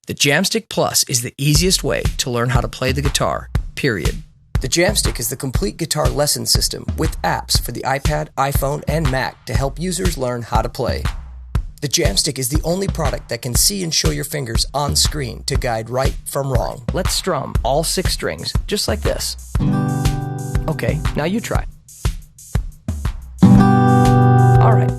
The Jamstick Plus is the easiest way to learn how to play the guitar, period. The Jamstick is the complete guitar lesson system with apps for the iPad, iPhone, and Mac to help users learn how to play. The Jamstick is the only product that can see and show your fingers on screen to guide right from wrong. Let's strum all 6 strings, just like this. Okay, now you try. All right.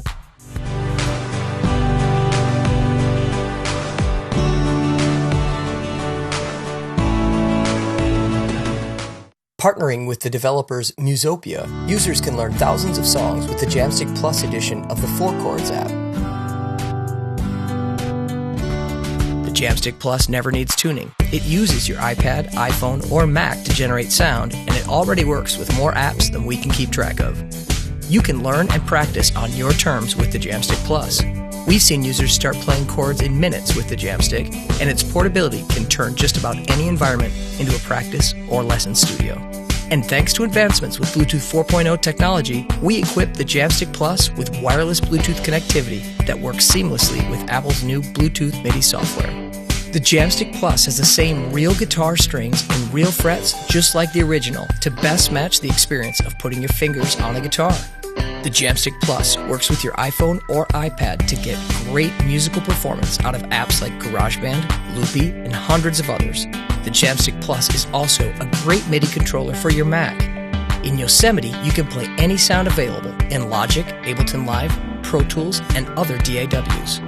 Partnering with the developers Musopia, users can learn thousands of songs with the Jamstick Plus edition of the 4Chords app. The Jamstick Plus never needs tuning. It uses your iPad, iPhone, or Mac to generate sound, and it already works with more apps than we can keep track of. You can learn and practice on your terms with the Jamstick Plus. We've seen users start playing chords in minutes with the Jamstick, and its portability can turn just about any environment into a practice or lesson studio. And thanks to advancements with Bluetooth 4.0 technology, we equip the Jamstick Plus with wireless Bluetooth connectivity that works seamlessly with Apple's new Bluetooth MIDI software. The Jamstick Plus has the same real guitar strings and real frets just like the original to best match the experience of putting your fingers on a guitar. The Jamstick Plus works with your iPhone or iPad to get great musical performance out of apps like GarageBand, Loopy, and hundreds of others. The Jamstick Plus is also a great MIDI controller for your Mac. In Yosemite, you can play any sound available in Logic, Ableton Live, Pro Tools, and other DAWs.